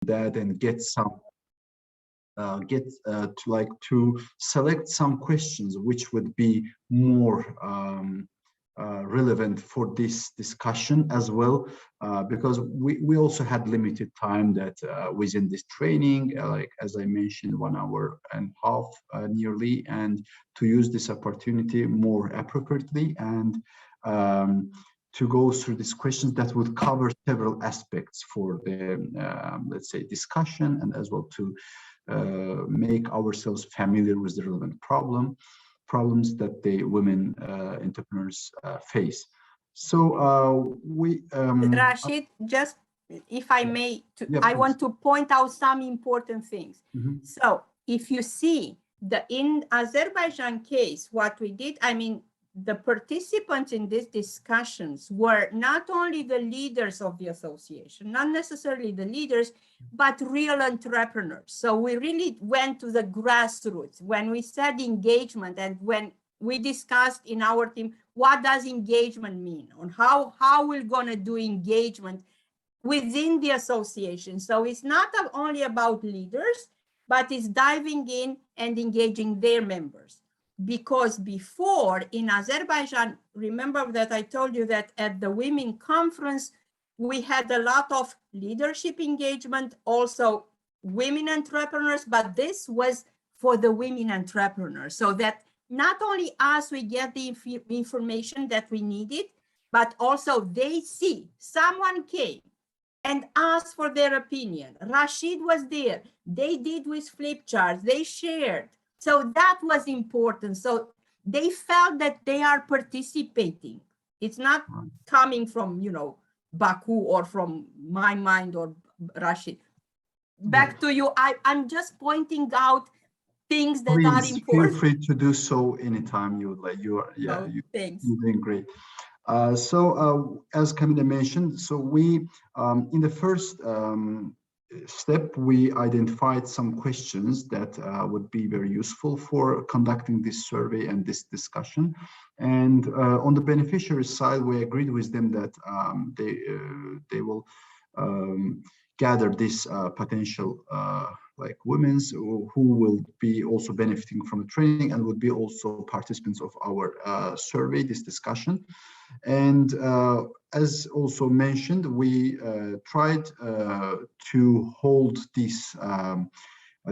that and get some to select some questions which would be more relevant for this discussion as well, because we also had limited time that within this training, like as I mentioned, 1.5 hours nearly, and to use this opportunity more appropriately and to go through these questions that would cover several aspects for the let's say discussion, and as well to make ourselves familiar with the relevant problems that the women entrepreneurs face. So Rashid, just if I may, yeah, I want to point out some important things. Mm-hmm. So if you see in Azerbaijan case, what we did, I mean, the participants in these discussions were not only the leaders of the association, not necessarily the leaders, but real entrepreneurs. So we really went to the grassroots when we said engagement, and when we discussed in our team, what does engagement mean, and how we're gonna do engagement within the association. So it's not only about leaders, but it's diving in and engaging their members. Because before in Azerbaijan, remember that I told you that at the Women Conference, we had a lot of leadership engagement, also women entrepreneurs, but this was for the women entrepreneurs. So that not only us, we get the information that we needed, but also they see someone came and asked for their opinion. Rashid was there. They did with flip charts, they shared. So that was important. So they felt that they are participating. It's not coming from, Baku or from my mind or Rashid. Back to you. I'm just pointing out things that are important. Feel free to do so anytime you would like. Thanks. You're doing great. So as Camila mentioned, so we in the first step, we identified some questions that would be very useful for conducting this survey and this discussion. And on the beneficiary side, we agreed with them that they will gather this potential like women who will be also benefiting from the training and would be also participants of our survey, this discussion. And as also mentioned, we tried to hold this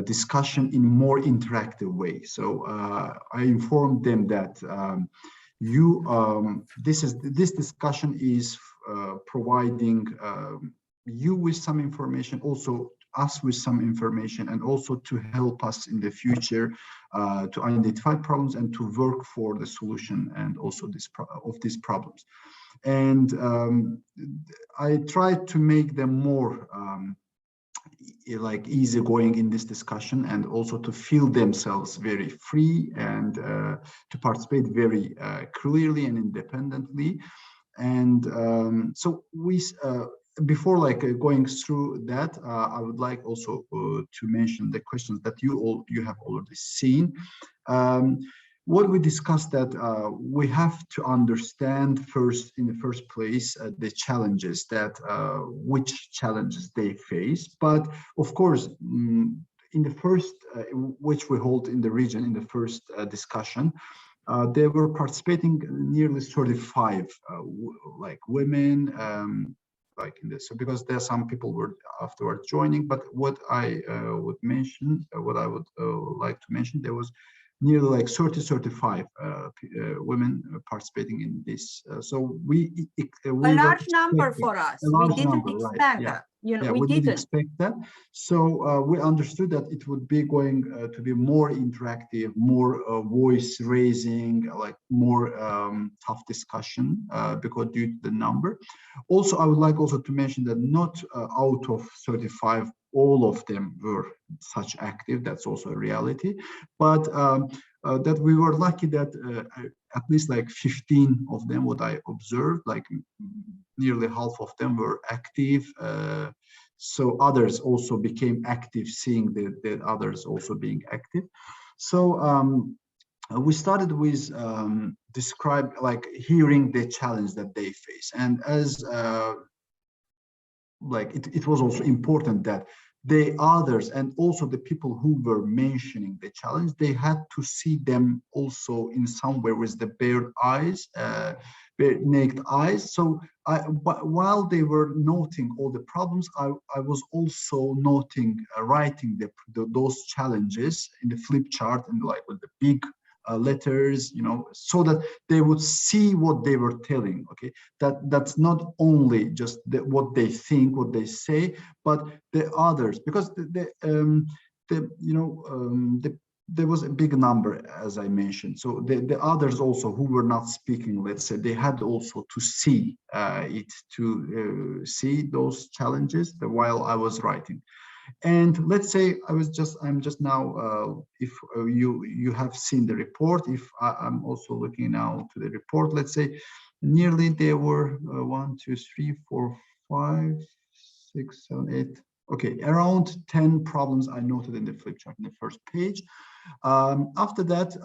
discussion in more interactive way. So I informed them that this discussion is providing you with some information, also us with some information, and also to help us in the future to identify problems and to work for the solution and also of these problems. And I tried to make them more like easygoing in this discussion, and also to feel themselves very free and to participate very clearly and independently. And so we before going through that, I would like also to mention the questions that you have already seen. What we discussed that we have to understand in the first place the challenges that which challenges they face. But of course, in the first which we hold in the region in the first discussion, they were participating nearly 35 like women. Like in this, so because there are some people were afterwards joining, but what I would mention, what I would like to mention, there was nearly like 35 women participating in this. So we a large number for us. We didn't expect that. We didn't expect that. So we understood that it would be going to be more interactive, more voice raising, like more tough discussion because due to the number. Also, I would like also to mention that not out of 35, all of them were such active. That's also a reality, but that we were lucky that at least like 15 of them, what I observed, like nearly half of them were active. So others also became active, seeing the others also being active. So we started with hearing the challenge that they face, and as like it was also important that the others and also the people who were mentioning the challenge, they had to see them also in some way with the bare eyes, bare naked eyes. So but while they were noting all the problems, I was also noting, writing those challenges in the flip chart and like with the big letters, you know, so that they would see what they were telling. Okay, that's not only just what they think, what they say, but the others, because there was a big number, as I mentioned. So the others also who were not speaking, let's say, they had also to see see those challenges while I was writing. And let's say I'm just now, if you have seen the report, if I'm also looking now to the report, let's say nearly there were 1, 2, 3, 4, 5, 6, 7, 8. Okay, around 10 problems I noted in the flip chart in the first page. After that,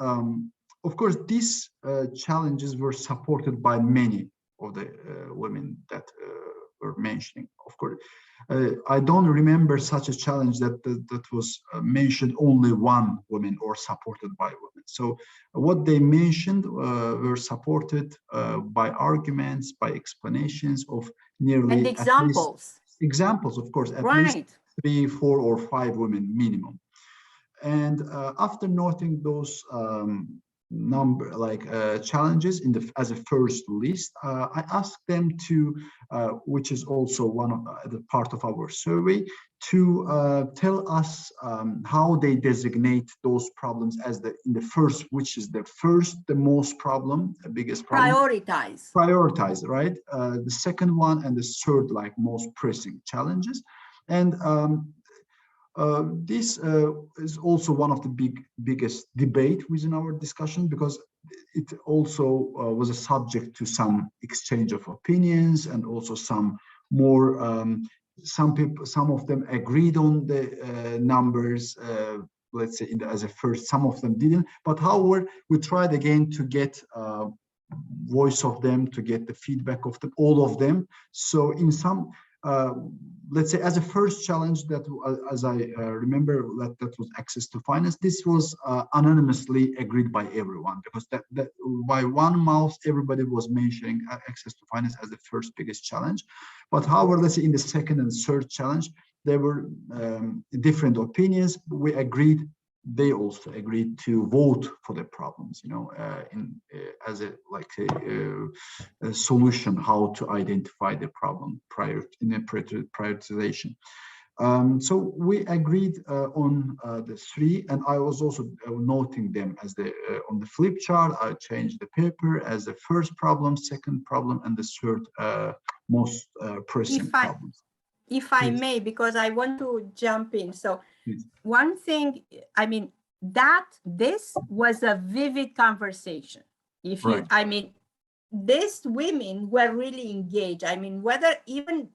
of course, these challenges were supported by many of the women that were mentioning. Of course, I don't remember such a challenge that was mentioned only one woman or supported by women. So what they mentioned were supported by arguments, by explanations of nearly And examples. Examples, of course, at Right. least 3, 4, or 5 women minimum. And after noting those challenges as a first list, I asked them to, which is also one of the part of our survey, to tell us how they designate those problems as in the first, which is the most problem, the biggest problem. Prioritize, right? The second one and the third, like most pressing challenges. And this is also one of the biggest debate within our discussion, because it also was a subject to some exchange of opinions, and also some more, some of them agreed on the numbers, let's say as a first, some of them didn't. But however, we tried again to get voice of them, to get the feedback of all of them. So in some, let's say as a first challenge, that as I remember, that was access to finance. This was anonymously agreed by everyone, because that by one mouth everybody was mentioning access to finance as the first biggest challenge. But however, let's say in the second and third challenge, there were different opinions. We agreed, they also agreed to vote for the problems, you know, as a solution, how to identify the problem in a prioritization. So we agreed on the 3, and I was also noting them as on the flip chart. I changed the paper as the first problem, second problem, and the third most pressing problems. If I may, because I want to jump in. So one thing, I mean, this was a vivid conversation. These women were really engaged. I mean, whether even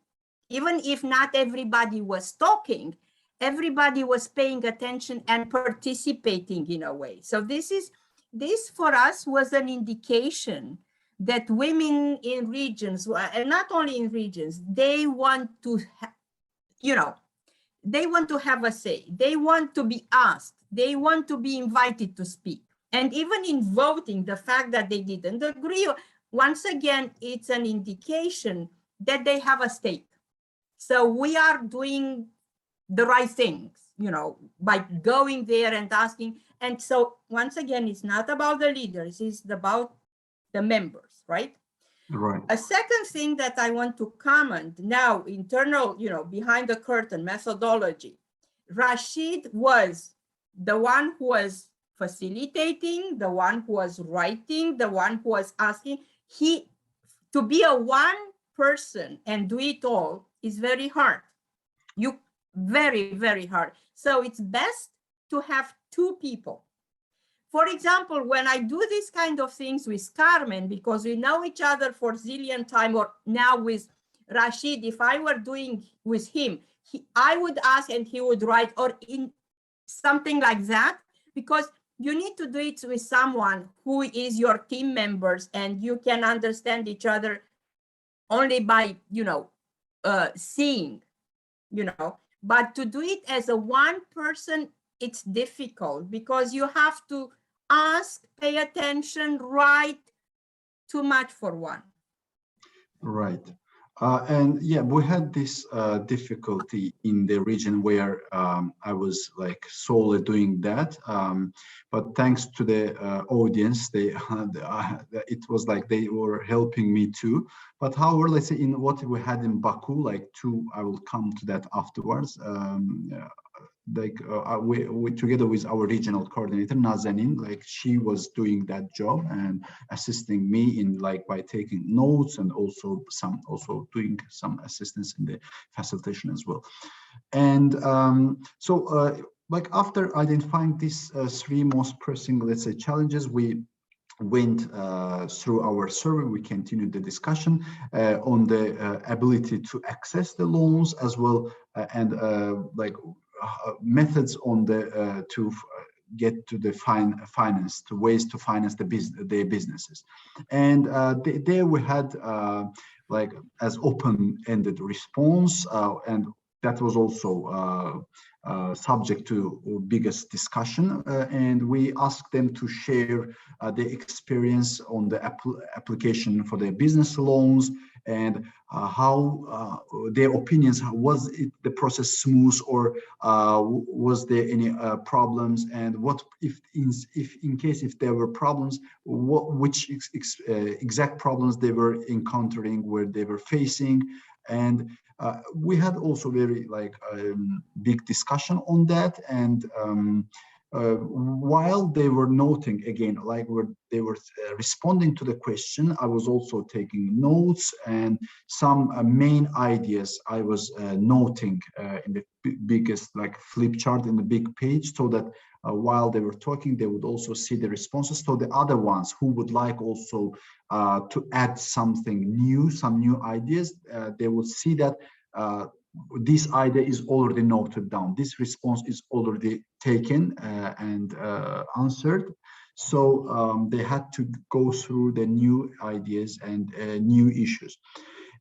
if not everybody was talking, everybody was paying attention and participating in a way. So this for us was an indication that women in regions, and not only in regions, they want to, they want to have a say. They want to be asked. They want to be invited to speak. And even in voting, the fact that they didn't agree, once again, it's an indication that they have a stake. So we are doing the right things, by going there and asking. And so once again, it's not about the leaders, it's about the members, right? Right. A second thing that I want to comment now, internal, behind the curtain methodology. Rashid was the one who was facilitating, the one who was writing, the one who was asking. To be a one person and do it all is very hard. Very, very hard. So it's best to have 2 people. For example, when I do these kind of things with Carmen, because we know each other for zillion time, or now with Rashid, if I were doing with him, I would ask and he would write, or in something like that, because you need to do it with someone who is your team members, and you can understand each other only by, seeing, But to do it as a one person, it's difficult because you have to ask, pay attention, write, too much for one. Right. And yeah, we had this difficulty in the region where I was like solely doing that. But thanks to the audience, it was like they were helping me too. But however, let's say in what we had in Baku, like I will come to that afterwards. We together with our regional coordinator Nazanin, like she was doing that job and assisting me in like by taking notes and also doing some assistance in the facilitation as well. And like after identifying these three most pressing, let's say, challenges, we went through our survey. We continued the discussion on the ability to access the loans as well, and like methods on the to get to the finance, to ways to finance their businesses. And there we had like as open-ended response, and that was also subject to biggest discussion, and we asked them to share the experience on the application for their business loans and how their opinions. Was the process smooth, or was there any problems, and what if in case there were problems, which exact problems they were encountering, where they were facing. And we had also very like big discussion on that. And while they were noting again, like they were responding to the question, I was also taking notes, and some main ideas I was noting in the biggest like flip chart in the big page, so that while they were talking, they would also see the responses. So the other ones who would like also to add something new, some new ideas, they would see that this idea is already noted down. This response is already taken and answered. So they had to go through the new ideas and new issues.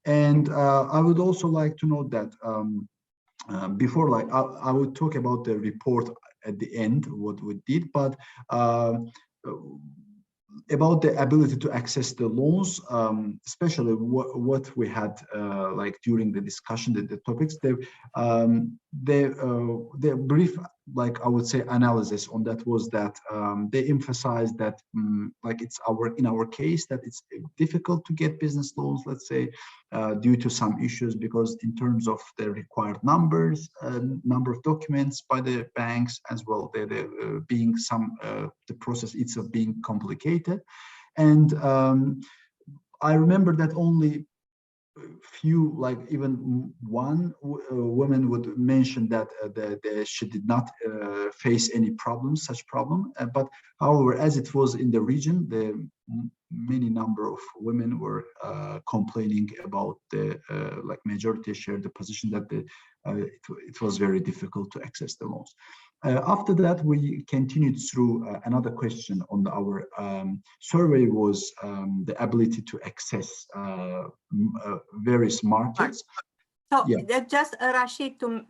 And I would also like to note that before, like I would talk about the report at the end, what we did, but about the ability to access the loans, especially what we had like during the discussion, the topics, the brief, like I would say, analysis on that was that they emphasized that like it's in our case that it's difficult to get business loans, let's say, due to some issues, because in terms of the required number of documents by the banks as well, there being some the process itself being complicated. And I remember that only few, like even one woman would mention that she did not face any problems, such problem. But however, as it was in the region, the many number of women were complaining about the like majority shared the position that it was very difficult to access the loans. After that, we continued through another question on our survey was the ability to access various markets. So just Rashid, to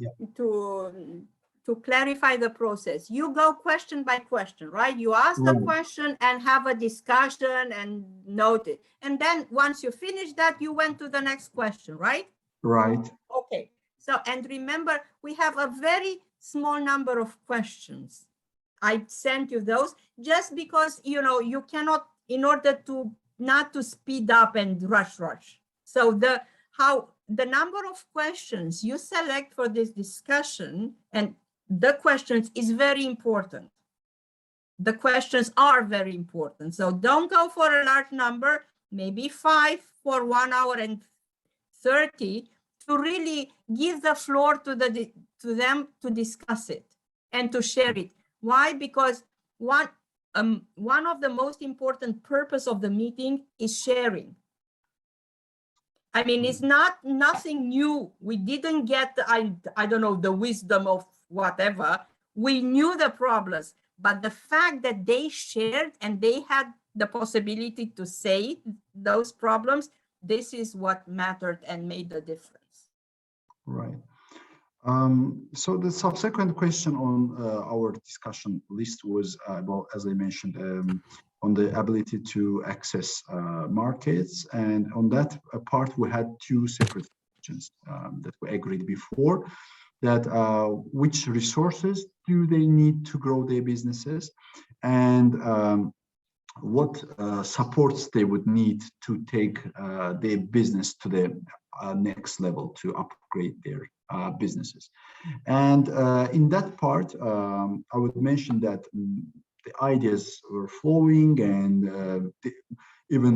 clarify the process, you go question by question, right? You ask the question and have a discussion and note it. And then once you finish that, you went to the next question, right? Right. Okay. So, and remember, we have a very small number of questions. I sent you those just because, you know, you cannot, in order to not to speed up and rush. So the number of questions you select for this discussion and the questions is very important. The questions are very important. So don't go for a large number, maybe 5 for 1 hour and 30, to really give the floor to them to discuss it and to share it. Why? Because one of the most important purpose of the meeting is sharing. I mean, it's nothing new. We didn't get, I don't know, the wisdom of whatever. We knew the problems, but the fact that they shared and they had the possibility to say those problems, this is what mattered and made the difference. Right. So the subsequent question on our discussion list was about, as I mentioned, on the ability to access markets. And on that part, we had two separate questions that we agreed before, that which resources do they need to grow their businesses, and what supports they would need to take their business to the next level, to upgrade their businesses. And in that part, I would mention that the ideas were flowing, and even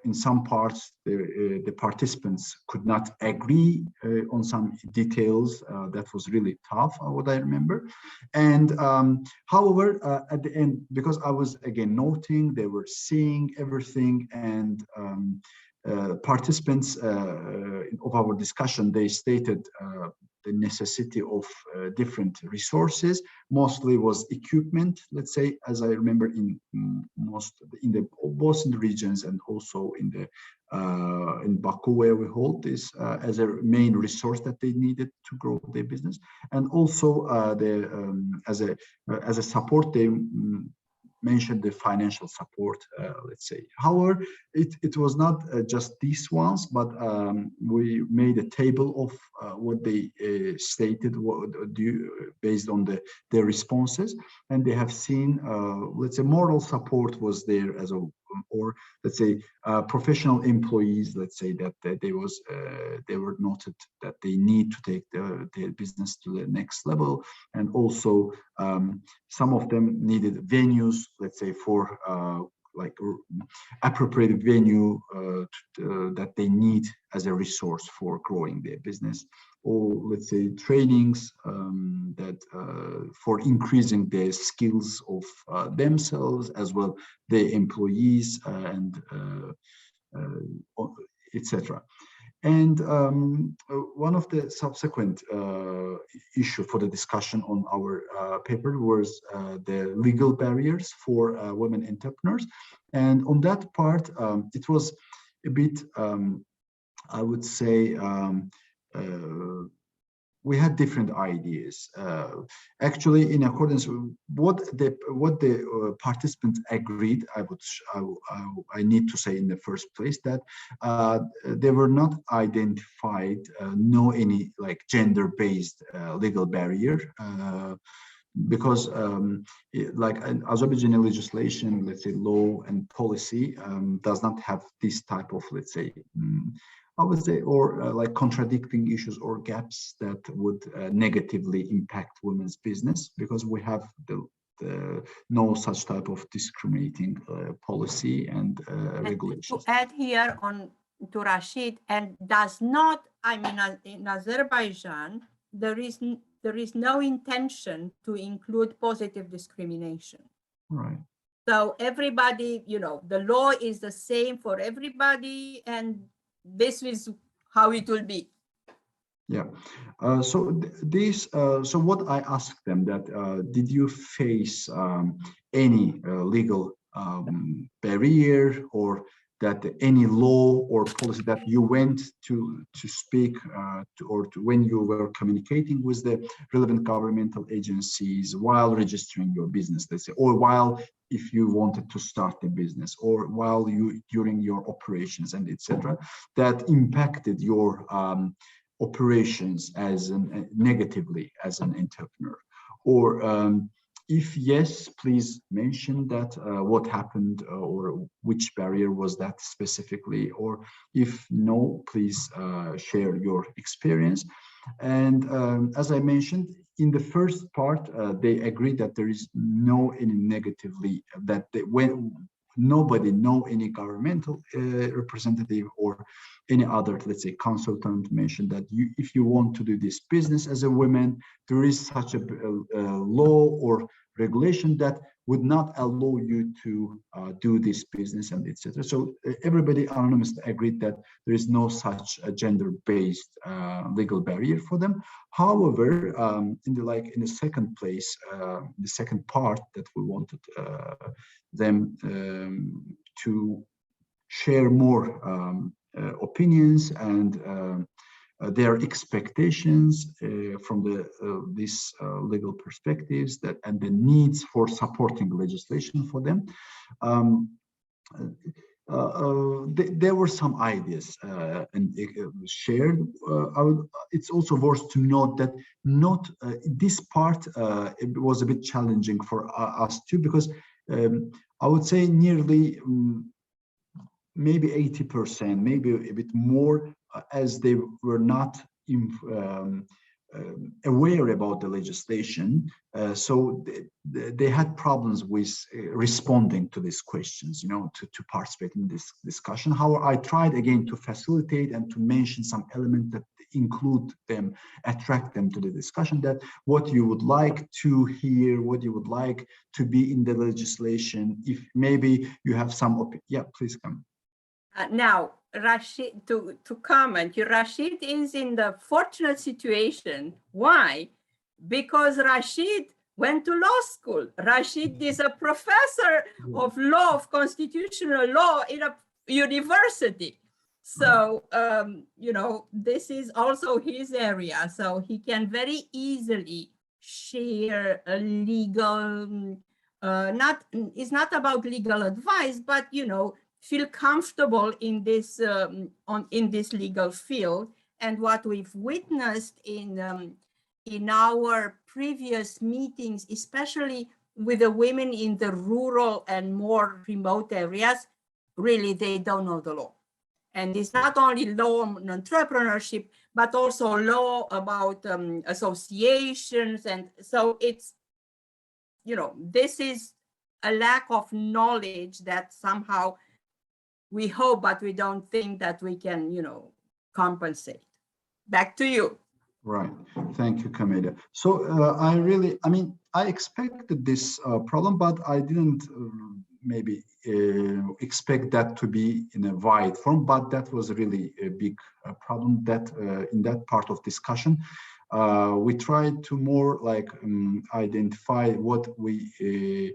in some parts, the participants could not agree on some details. That was really tough, what I remember. And however, at the end, because I was again noting, they were seeing everything, and participants of our discussion, they stated the necessity of different resources. Mostly was equipment, let's say, as I remember, in both in the regions and also in Baku, where we hold this as a main resource that they needed to grow their business, and also as a support, they mentioned the financial support, let's say. However, it was not just these ones, but we made a table of what they stated, based on their responses, and they have seen, let's say, moral support was there as a, or let's say professional employees, let's say, that they were noted that they need to take their business to the next level, and also some of them needed venues, let's say, for like appropriate venue that they need as a resource for growing their business, or let's say trainings that for increasing the skills of themselves as well, the employees, and etc. And one of the subsequent issue for the discussion on our paper was the legal barriers for women entrepreneurs. And on that part, it was a bit, I would say, we had different ideas. Actually, in accordance with what the participants agreed, I need to say in the first place that they were not identified no any like gender-based legal barrier. Because like an Azerbaijani legislation, let's say law and policy, does not have this type of, let's say, I would say, or like contradicting issues or gaps that would negatively impact women's business, because we have no such type of discriminating policy and regulations. To add here on to Rashid, and does not, I mean, in Azerbaijan, there is no intention to include positive discrimination. Right. So everybody, you know, the law is the same for everybody, and this is how it will be. Yeah. So so what I asked them that, did you face any legal barrier, or that any law or policy that you went to speak when you were communicating with the relevant governmental agencies while registering your business, let's say, or while if you wanted to start a business, or while you during your operations and etc., that impacted your operations as negatively as an entrepreneur? Or if yes, please mention that what happened, or which barrier was that specifically, or if no, please share your experience. And as I mentioned in the first part, they agreed that there is no any negatively, that when nobody, no any governmental representative or any other, let's say, consultant mentioned that if you want to do this business as a woman, there is such a law or regulation that would not allow you to do this business, and etc. So everybody anonymously agreed that there is no such gender-based legal barrier for them. However, in the second place, the second part that we wanted them to share more opinions and their expectations from these legal perspectives and the needs for supporting legislation for them. There were some ideas shared. It's also worth to note that not this part it was a bit challenging for us too, because I would say nearly maybe 80%, maybe a bit more, as they were not aware about the legislation, so they had problems with responding to these questions, to participate in this discussion. However, I tried again to facilitate and to mention some elements that include them, attract them to the discussion, that what you would like to hear, what you would like to be in the legislation. If maybe you have some, yeah, please come. Now, Rashid, to comment, Rashid is in the fortunate situation. Why? Because Rashid went to law school. Rashid is a professor of law, of constitutional law in a university. So, this is also his area. So he can very easily share a legal, it's not about legal advice, but, feel comfortable in this in this legal field. And what we've witnessed in our previous meetings, especially with the women in the rural and more remote areas, really they don't know the law. And it's not only law on entrepreneurship, but also law about associations. And so it's, this is a lack of knowledge that somehow we hope, but we don't think that we can, compensate. Back to you. Right. Thank you, Kamila. So I expected this problem, but I didn't maybe expect that to be in a wide form, but that was really a big problem that in that part of discussion, we tried to more like identify what we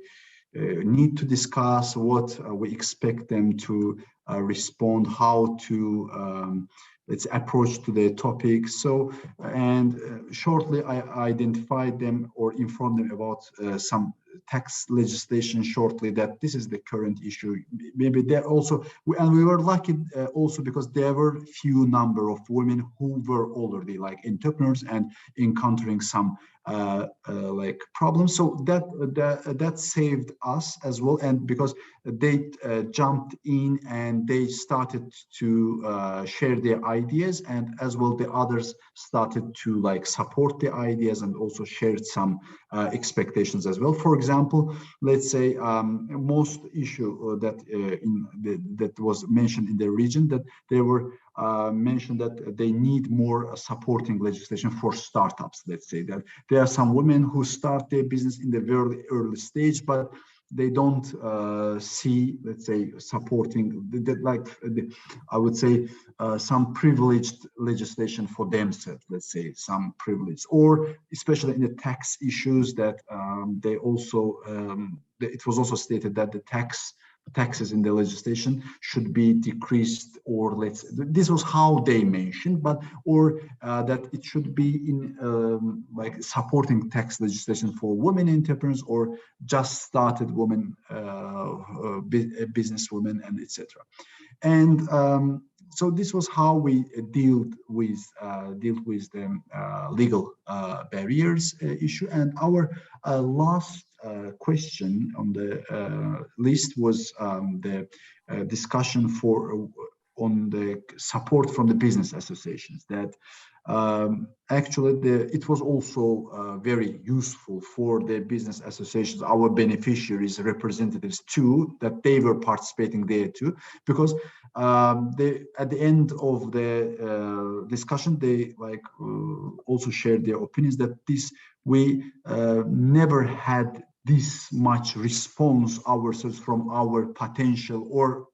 need to discuss, what we expect them to respond, how to let's approach to the topic. So, and shortly I identified them or informed them about some tax legislation shortly, that this is the current issue. Maybe there also, and we were lucky also because there were few number of women who were already like entrepreneurs and encountering some like problems. So that saved us as well, and because they jumped in and they started to share their ideas, and as well the others started to like support the ideas and also shared some expectations as well. For example, let's say most issue that that was mentioned in the region, that they were mentioned that they need more supporting legislation for startups. Let's say that there are some women who start their business in the very early stage, but they don't see, let's say, supporting I would say some privileged legislation for themselves, let's say some privilege, or especially in the tax issues that they also, it was also stated that the taxes in the legislation should be decreased, or this was how they mentioned, but or that it should be in like supporting tax legislation for women entrepreneurs or just started women, business women, and etc. And so this was how we deal with the legal barriers issue. And our last question on the list was the discussion on the support from the business associations. That actually it was also very useful for the business associations, our beneficiaries, representatives too, that they were participating there too, because they, at the end of the discussion, they also shared their opinions that we never had this much response ourselves from our potential or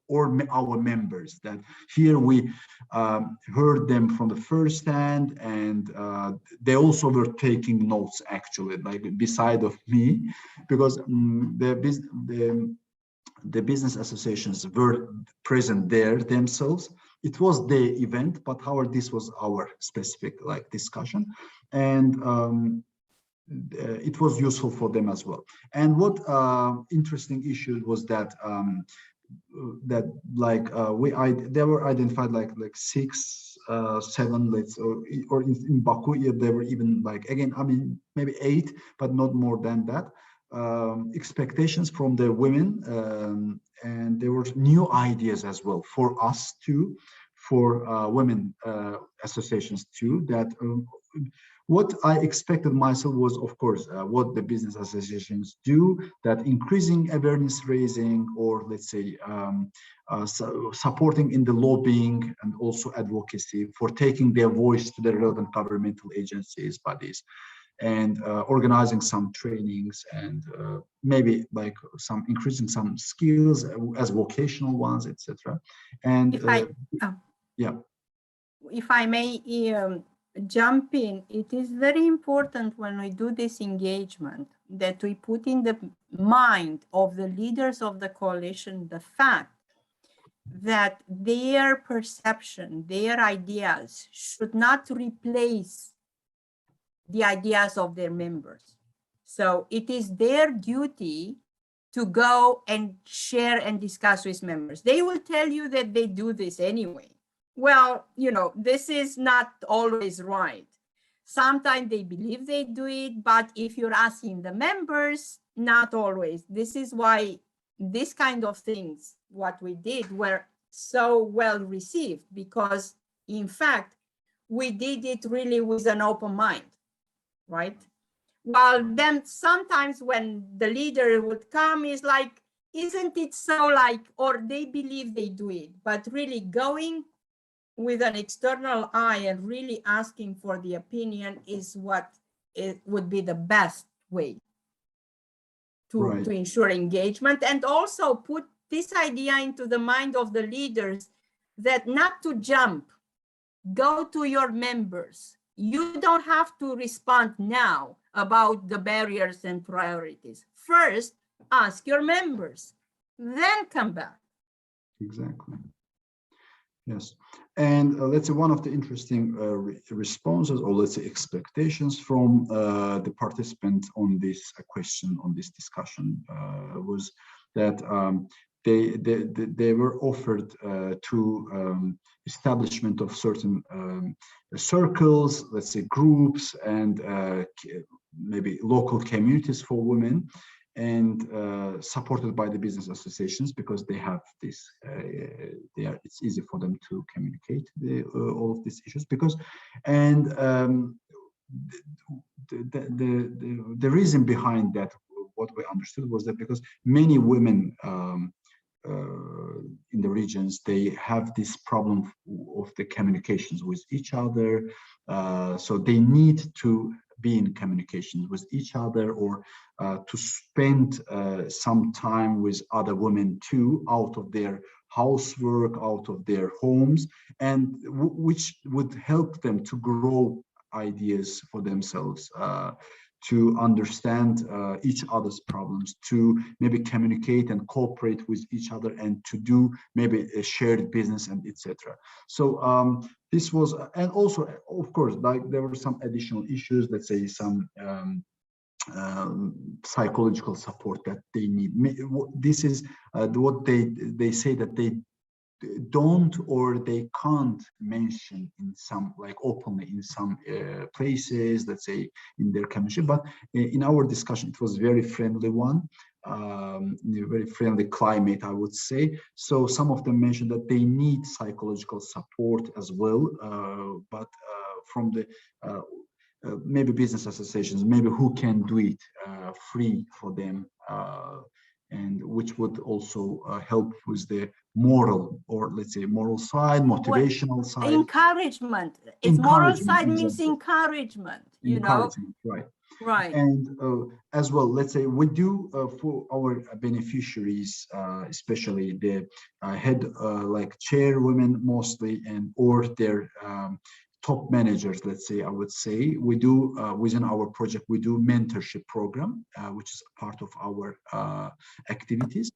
our members, that here we heard them from the first hand, and they also were taking notes actually, like beside of me, because the business associations were present there themselves. it was the event, but however, this was our specific like discussion, and it was useful for them as well. And what interesting issue was that there were identified like 6, 7, or in Baku, yeah, there were even like, again, I mean, maybe 8, but not more than that. Expectations from the women, and there were new ideas as well for us too, for women associations too, that what I expected myself was, of course, what the business associations do, that increasing awareness raising, or let's say supporting in the lobbying and also advocacy for taking their voice to the relevant governmental agencies, bodies, and organizing some trainings, and maybe like some increasing some skills as vocational ones, etc. And yeah, if I may jump in, it is very important when we do this engagement that we put in the mind of the leaders of the coalition the fact that their perception, their ideas should not replace the ideas of their members. So it is their duty to go and share and discuss with members. They will tell you that they do this anyway. Well, you know, this is not always right. Sometimes they believe they do it, but if you're asking the members, not always. This is why this kind of things, what we did, were so well received, because in fact, we did it really with an open mind, right? While then sometimes when the leader would come, is like, isn't it so like, or they believe they do it, but really going with an external eye and really asking for the opinion is what it would be the best way to ensure engagement, and also put this idea into the mind of the leaders that not to jump, go to your members. You don't have to respond now about the barriers and priorities. First, ask your members, then come back. Exactly. Yes, and let's say one of the interesting responses, or let's say expectations from the participants on this question, on this discussion, was that they were offered to establishment of certain circles, let's say groups, and maybe local communities for women, and supported by the business associations, because they have this, it's easy for them to communicate all of these issues, because, and the reason behind that, what we understood was that because many women in the regions, they have this problem of the communications with each other, so they need to be in communication with each other, or to spend some time with other women too, out of their housework, out of their homes, and which would help them to grow ideas for themselves, to understand each other's problems, to maybe communicate and cooperate with each other, and to do maybe a shared business, and etc. So this was, and also, of course, like there were some additional issues, let's say some psychological support that they need. This is what they say that they don't, or they can't mention in some, like openly in some places, let's say in their commission, but in our discussion it was very friendly one, in a very friendly climate, I would say. So some of them mentioned that they need psychological support as well, but from the maybe business associations, maybe who can do it free for them, and which would also help with the moral, or let's say moral side, motivational side. Encouragement. It's moral side means encouragement, you know? Right. Right. And as well, let's say we do for our beneficiaries, especially the head, like chairwomen mostly, and or their top managers, let's say, I would say, we do within our project, we do mentorship program, which is part of our activities.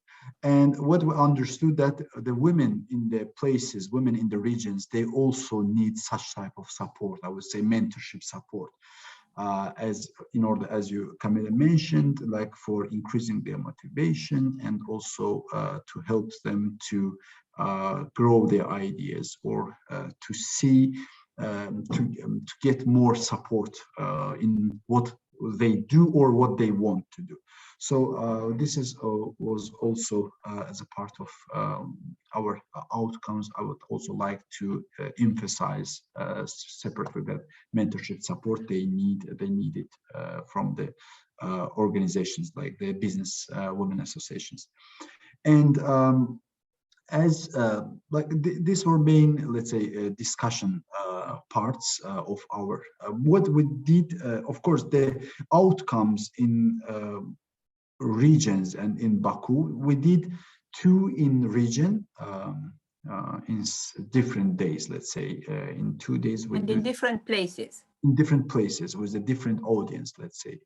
And what we understood that the women in the places, women in the regions, they also need such type of support, I would say mentorship support. As in order, as you Camilla mentioned, like for increasing their motivation and also to help them to grow their ideas or to see, to get more support in what they do or what they want to do. So this is was also as a part of our outcomes. I would also like to emphasize separately that mentorship support they need it from the organizations like the business women associations. And as these were main, let's say, discussion parts of our what we did. Of course, the outcomes in regions and in Baku, we did 2 in region in different days. Let's say in 2 days, we and in different places. In different places with a different audience. Let's say.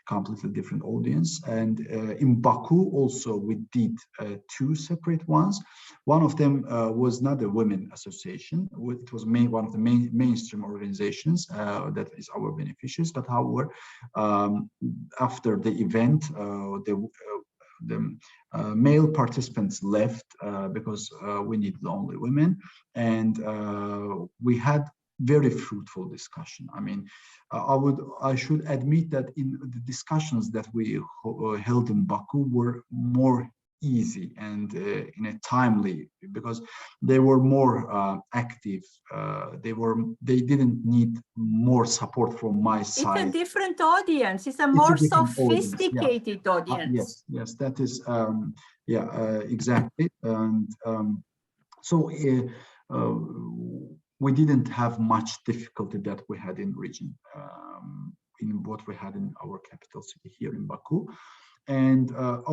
Completely different audience. And in Baku also we did 2 separate ones. One of them was not a women association. It was one of the mainstream organizations that is our beneficiaries. But however, after the event, the male participants left because we needed only women, and we had very fruitful discussion. I mean, I should admit that in the discussions that we held in Baku were more easy and in a timely, because they were more active. They didn't need more support from my side. It's a different audience. It's a more sophisticated audience. Yes, that is exactly. And so we didn't have much difficulty that we had in region, in what we had in our capital city here in Baku. And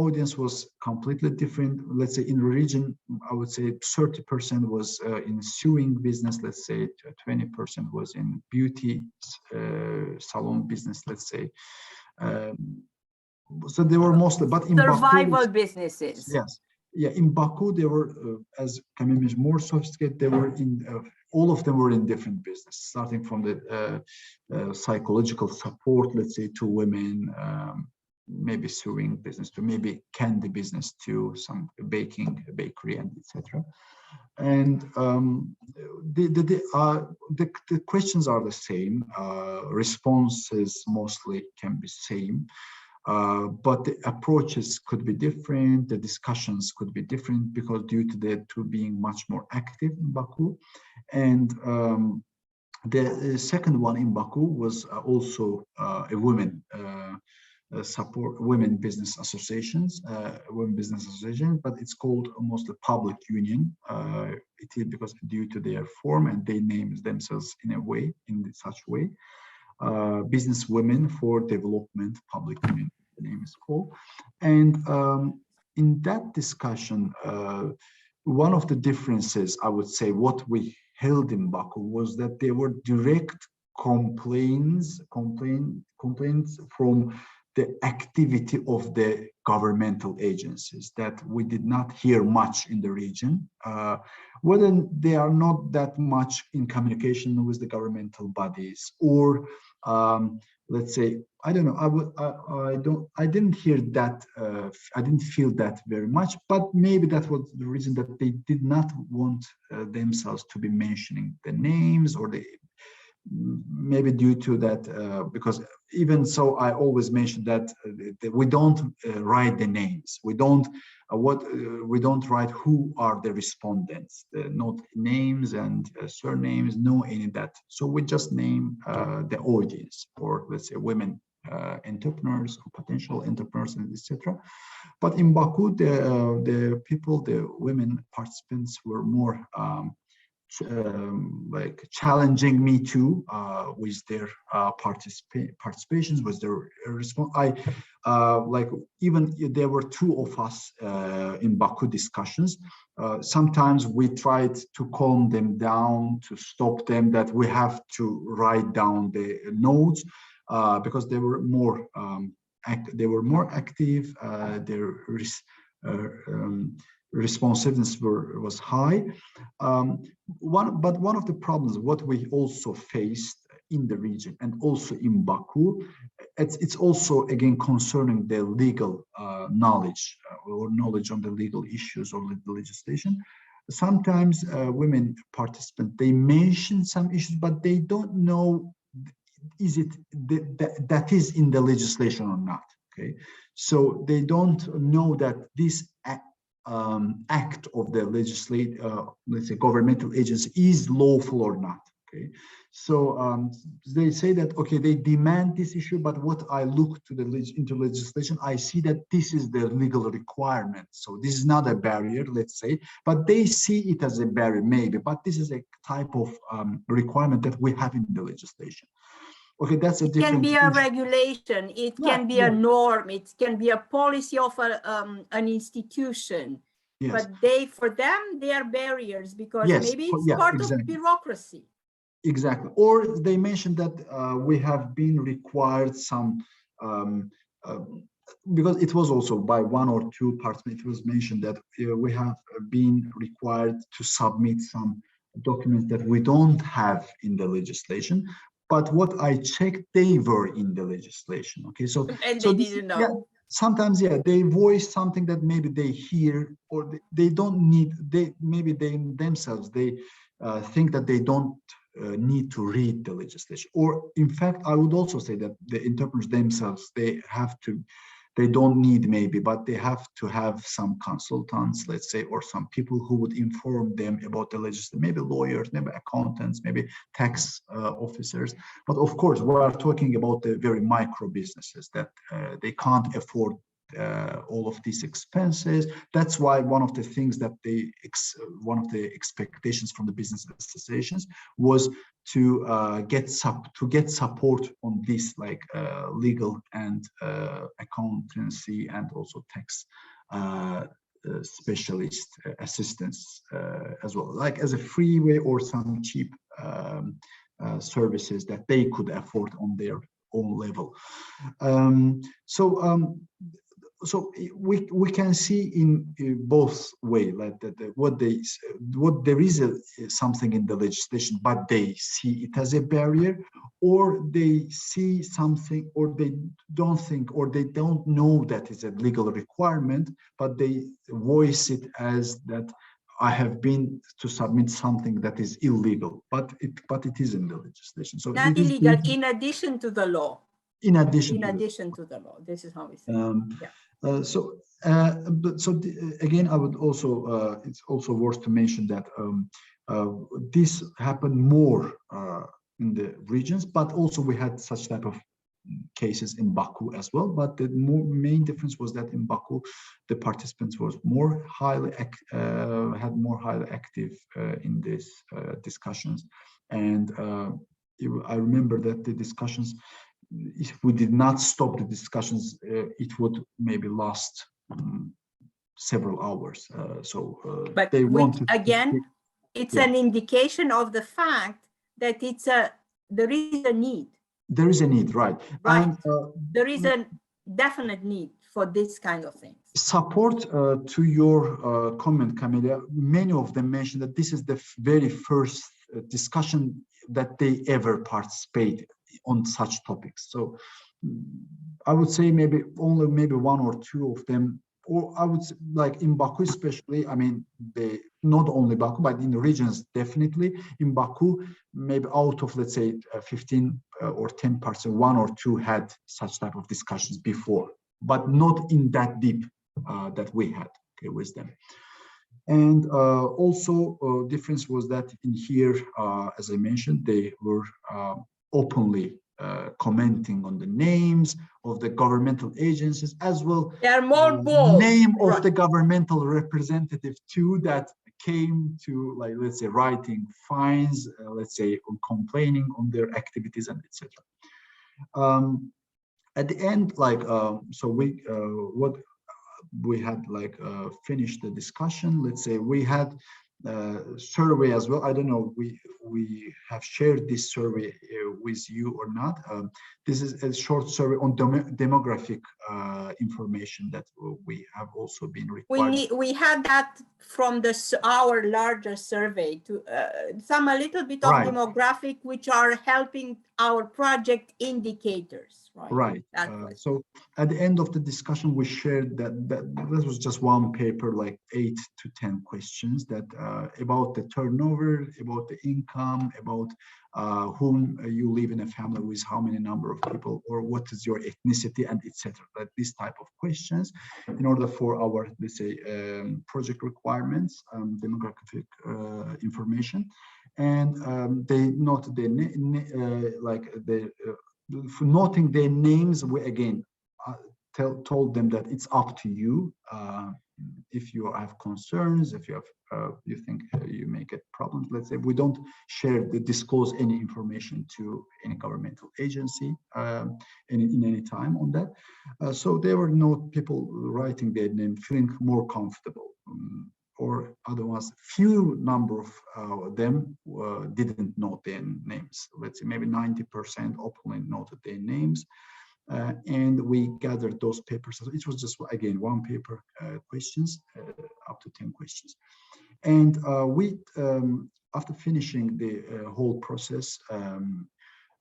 audience was completely different. Let's say in region, I would say 30% was in sewing business. Let's say 20% was in beauty salon business. Let's say. So they were mostly, but in survival Baku, businesses. Yes. Yeah, in Baku, they were, as Camille is more sophisticated, they were in, all of them were in different business, starting from the psychological support, let's say, to women, maybe sewing business, to maybe candy business, to some bakery, and etc. And the questions are the same, responses mostly can be same. But the approaches could be different, the discussions could be different because due to the two being much more active in Baku. And the second one in Baku was also a women support women business associations, but it's called mostly public union. It is because due to their form and they name themselves in such way. Business Women for Development Public Union, the name is called. And in that discussion, one of the differences, I would say, what we held in Baku was that there were direct complaints from the activity of the governmental agencies that we did not hear much in the region, whether they are not that much in communication with the governmental bodies, or let's say, I don't know, I didn't hear that, I didn't feel that very much, but maybe that was the reason that they did not want themselves to be mentioning the names, or maybe due to that, because even so, I always mention that we don't write the names. We don't write who are the respondents, not names and surnames, no any of that. So we just name the audience, or let's say women entrepreneurs or potential entrepreneurs, etc. But in Baku, the people, the women participants were more like challenging me too with their participations, with their response. Like even there were two of us in Baku discussions. Sometimes we tried to calm them down, to stop them, that we have to write down the notes because they were more active. Their responsiveness was high. But one of the problems, what we also faced in the region and also in Baku, it's also again concerning the legal knowledge or knowledge on the legal issues or the legislation. Sometimes women participants, they mention some issues, but they don't know is it that is in the legislation or not. Okay, so they don't know that this act of the let's say governmental agency is lawful or not. Okay, so they say that okay, they demand this issue, but what I look to into legislation, I see that this is the legal requirement. So this is not a barrier, let's say, but they see it as a barrier maybe, but this is a type of requirement that we have in the legislation. Okay, that's a different. It can be a regulation, it can be a norm, it can be a policy of an institution. Yes. But for them, they are barriers because maybe it's part of bureaucracy. Exactly. Or they mentioned that we have been required some, because it was also by one or two parts, it was mentioned that we have been required to submit some documents that we don't have in the legislation. But what I checked, they were in the legislation. Okay, so and they didn't know. Yeah, sometimes, they voice something that maybe they hear, or they don't need. Maybe they themselves think that they don't need to read the legislation. Or in fact, I would also say that the interpreters themselves, they don't need maybe, but they have to have some consultants, let's say, or some people who would inform them about the legislation, maybe lawyers, maybe accountants, maybe tax officers. But of course, we are talking about the very micro businesses that they can't afford all of these expenses. That's why one of the things that one of the expectations from the business associations was to get support on this, like legal and accountancy and also tax specialist assistance as well, like as a free way or some cheap services that they could afford on their own level. So we can see in both ways, like what there is something in the legislation, but they see it as a barrier, or they see something, or they don't think, or they don't know that it's a legal requirement, but they voice it as that I have been to submit something that is illegal, but it is in the legislation. So not illegal, in addition to the law. In addition to the law. This is how we say again, I would also it's also worth to mention that this happened more in the regions, but also we had such type of cases in Baku as well. But the main difference was that in Baku, the participants was more highly had more highly active in these discussions, and I remember that the discussions, if we did not stop the discussions, it would maybe last several hours. But they wanted again, it's an indication of the fact that there is a need. There is a need, right? And there is a definite need for this kind of thing. Support to your comment, Camilla. Many of them mentioned that this is the very first discussion that they ever participate on such topics. So I would say maybe only one or two of them, or I would say, like in Baku especially, I mean, not only Baku, but in the regions, definitely. In Baku, maybe out of, let's say, 15 or 10%, one or two had such type of discussions before, but not in that deep that we had with them. And also difference was that in here, as I mentioned, they were openly commenting on the names of the governmental agencies as well. They are more bold. Name of the governmental representative too that came to, like, let's say, writing fines, let's say, on complaining on their activities and etc. At the end, like, so what we had, like, finished the discussion. Let's say we had survey as well. I don't know, we have shared this survey with you or not. This is a short survey on demographic information that we have also been required. We had that from our larger survey to some a little bit of demographic, which are helping our project indicators. Right. So at the end of the discussion, we shared that was just one paper, like 8 to 10 questions that about the turnover, about the income, about whom you live in a family with, how many number of people, or what is your ethnicity, and etc. Like this type of questions, in order for our, let's say, project requirements, demographic information, and they note the noting their names. We again told them that it's up to you if you have concerns, if you have you think you may get problems. Let's say we don't disclose any information to any governmental agency in any time on that. So there were no people writing their name feeling more comfortable. Or otherwise, few number of them didn't know their names. Let's say maybe 90% openly noted their names. And we gathered those papers. So it was just, again, one paper questions, up to 10 questions. And we, after finishing the whole process,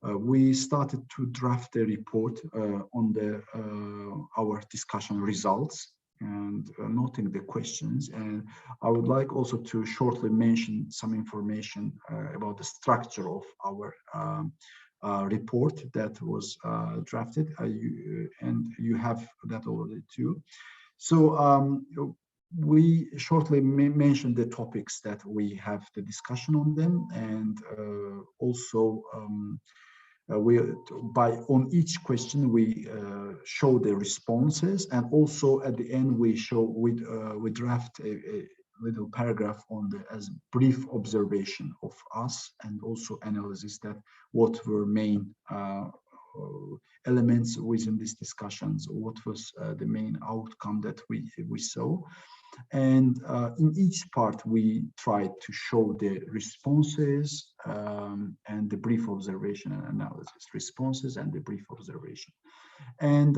we started to draft a report on our discussion results, and noting the questions. And I would like also to shortly mention some information about the structure of our report that was drafted, and you have that already too. So we shortly mentioned the topics that we have the discussion on them, and also on each question we show the responses, and also at the end we draft a little paragraph on as brief observation of us, and also analysis that what were main elements within these discussions, what was the main outcome that we saw. And in each part, we tried to show the responses and the brief observation and analysis, responses and the brief observation. And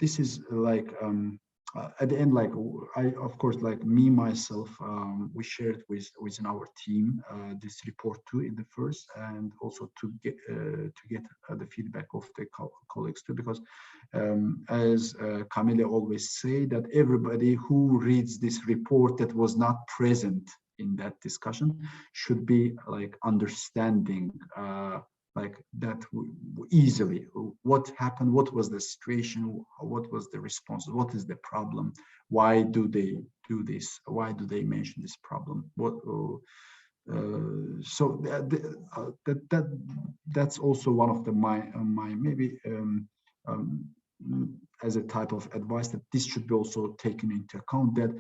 this is like, at the end, like of course, like me, myself, we shared within our team this report too in the first, and also to get the feedback of the colleagues too, because as Camille always say, that everybody who reads this report that was not present in that discussion should be like understanding like that easily. What happened? What was the situation? What was the response? What is the problem? Why do they do this? Why do they mention this problem? What? So that's also one of my maybe as a type of advice, that this should be also taken into account, that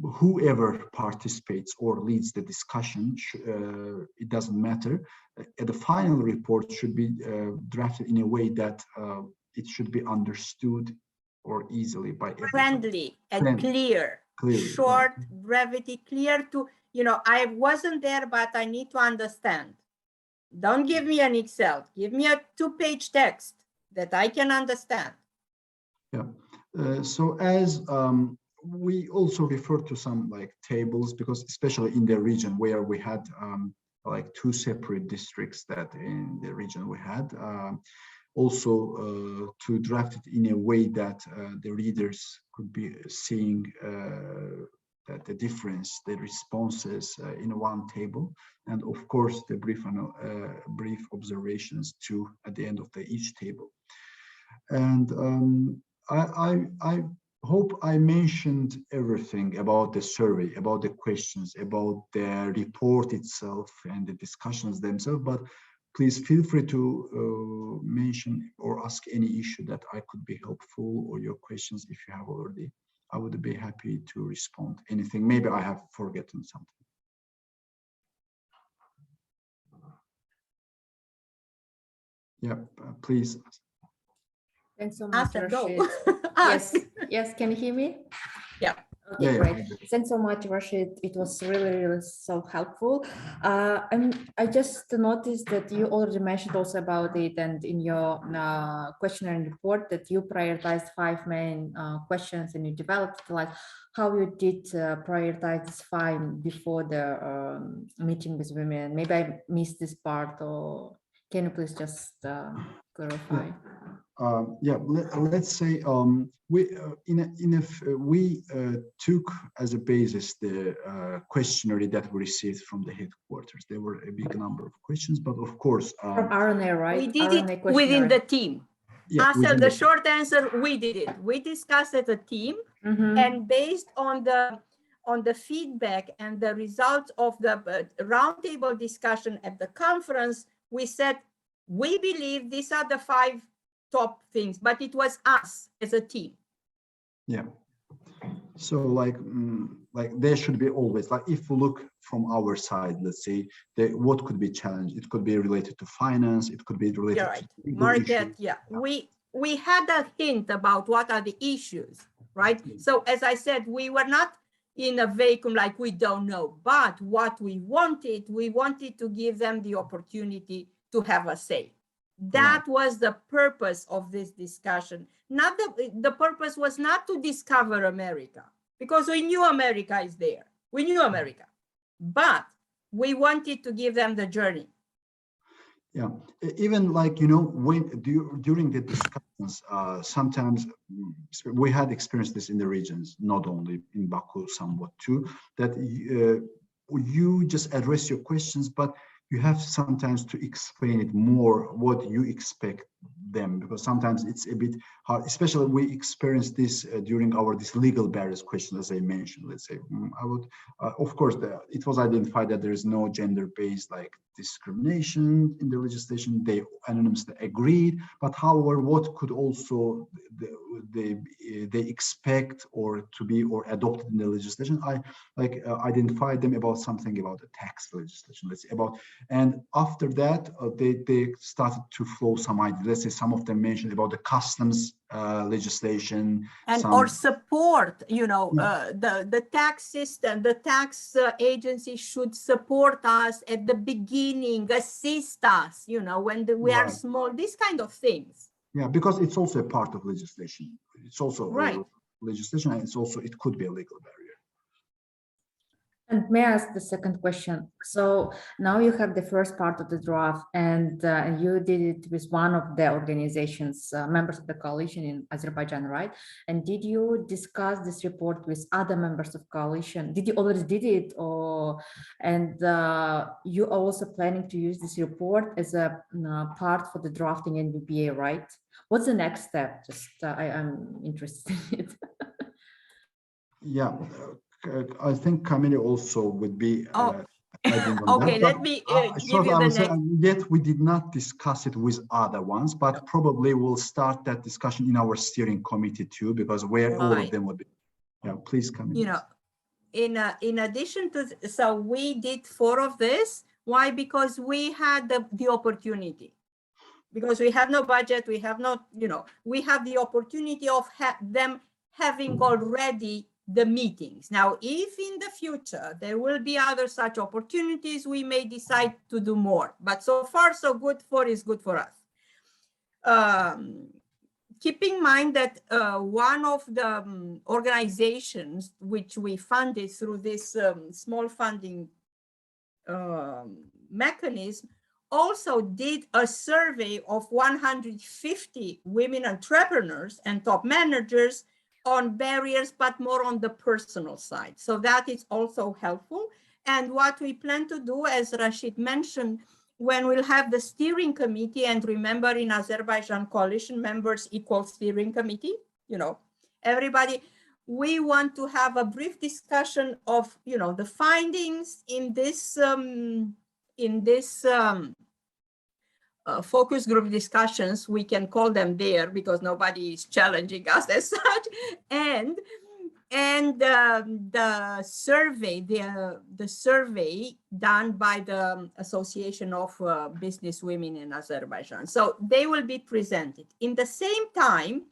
whoever participates or leads the discussion, it doesn't matter. The final report should be drafted in a way that it should be understood or easily by everybody. Friendly and clear, short, right. Brevity, clear to, I wasn't there, but I need to understand. Don't give me an Excel, give me a 2-page text that I can understand. Yeah, so as we also refer to some like tables, because especially in the region where we had like 2 separate districts, that in the region we had also to draft it in a way that the readers could be seeing that the difference, the responses in one table, and of course the brief observations too at the end of each table. And I hope I mentioned everything about the survey, about the questions, about the report itself and the discussions themselves, but please feel free to mention or ask any issue that I could be helpful, or your questions if you have already I would be happy to respond. Anything, maybe I have forgotten something. Yep, please. Thanks so much, Aster, go. Rashid. Ask. Yes, can you hear me? Yeah. Okay, Yeah, great. yeah. Thanks so much, Rashid. It was really so helpful. I just noticed that you already mentioned also about it, and in your questionnaire and report that you prioritized 5 main questions, and you developed like how you did prioritize this 5 before the meeting with women. Maybe I missed this part, or can you please just clarify? Let's say we took as a basis the questionnaire that we received from the headquarters. There were a big number of questions, but of course, From RNA, right? We did RNA it within the team. yeah, Asel, the short answer, we did it. We discussed as a team, and based on the feedback and the results of the roundtable discussion at the conference, we said, we believe these are the 5 top things, but it was us as a team. Yeah. So like there should be always, like if we look from our side, let's say what could be challenged, it could be related to finance, it could be related to market issues. Yeah, we had a hint about what are the issues, right? So as I said, we were not in a vacuum like we don't know, but what we wanted to give them the opportunity to have a say. That was the purpose of this discussion. Not the purpose was not to discover America, because we knew America is there. We knew America, but we wanted to give them the journey. Yeah, even like, you know, when during the discussions, sometimes we had experienced this in the regions, not only in Baku, somewhat too, that you just address your questions, but you have sometimes to explain it more what you expect them, because sometimes it's a bit hard, especially we experienced this during this legal barriers question, as I mentioned. Let's say I would of course it was identified that there is no gender-based like discrimination in the legislation. They anonymously agreed, but however, what could also they expect or to be or adopted in the legislation, I identified them about something about the tax legislation, let's say about, and after that they started to flow some ideas. Let's say some of them mentioned about the customs legislation and or support, you know, the tax system, the tax agency should support us at the beginning, assist us, you know, when we are small, these kind of things. Yeah, because it's also a part of legislation. It's also legislation, and it could be a legal barrier. And may I ask the second question? So now you have the first part of the draft, and you did it with one of the organizations, members of the coalition in Azerbaijan, right? And did you discuss this report with other members of coalition? Did you already did it, or and you are also planning to use this report as a part for the drafting NBPA, right? What's the next step? Just I'm interested in it. Yeah. I think Camille also would be. Okay, let me give you the next. Yet we did not discuss it with other ones, but probably we'll start that discussion in our steering committee too, because where all of them would be. Yeah, please, Camille. You know, in addition to, so we did 4 of this. Why? Because we had the opportunity. Because we have no budget, we have not, you know, we have the opportunity of them having already the meetings. Now, if in the future there will be other such opportunities, we may decide to do more. But so far, so good. 4 is good for us. Keep in mind that one of the organizations which we funded through this small funding mechanism also did a survey of 150 women entrepreneurs and top managers on barriers, but more on the personal side. So that is also helpful. And what we plan to do, as Rashid mentioned, when we'll have the steering committee, and remember in Azerbaijan coalition members equal steering committee, you know, everybody, we want to have a brief discussion of, you know, the findings in this focus group discussions. We can call them there because nobody is challenging us as such. And And the survey, the survey done by the Association of Business Women in Azerbaijan. So they will be presented. In the same time,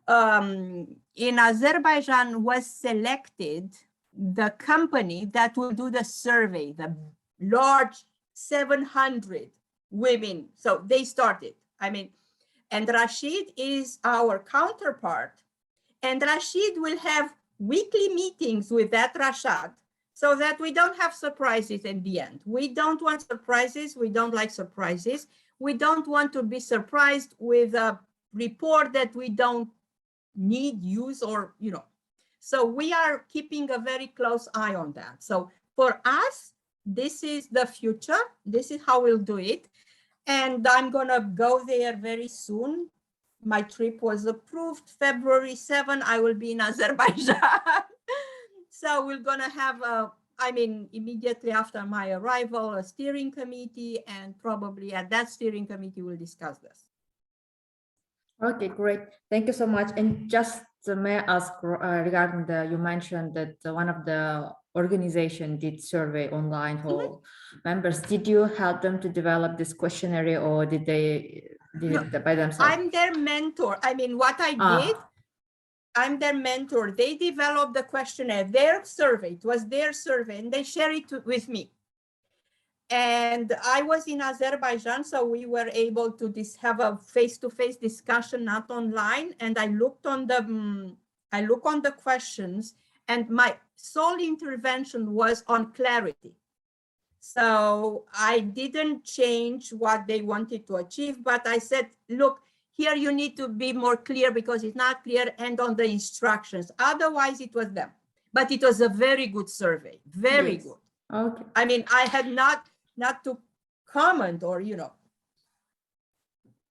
in Azerbaijan was selected the company that will do the survey, the large 700 women. So they started, I mean, and Rashid is our counterpart. And Rashid will have weekly meetings with that Rashad so that we don't have surprises in the end. We don't want surprises. We don't like surprises. We don't want to be surprised with a report that we don't need, use, or, you know. So we are keeping a very close eye on that. So for us, this is the future. This is how we'll do it. And I'm going to go there very soon. My trip was approved February 7. I will be in Azerbaijan. So we're going to have, I mean, immediately after my arrival, a steering committee, and probably at that steering committee, we'll discuss this. Okay, great. Thank you so much. And just may I ask regarding you mentioned that one of the organization did survey online for members. Did you help them to develop this questionnaire, or did they did it by themselves? I'm their mentor. I mean, what I did, I'm their mentor. They developed the questionnaire, their survey. It was their survey, and they share it with me. And I was in Azerbaijan, so we were able to have a face-to-face discussion, not online. And I looked on the questions, and my sole intervention was on clarity. So I didn't change what they wanted to achieve, but I said, look, here you need to be more clear because it's not clear, and on the instructions. Otherwise, it was them. But it was a very good survey, very good. Okay. I mean, I had not to comment or, you know.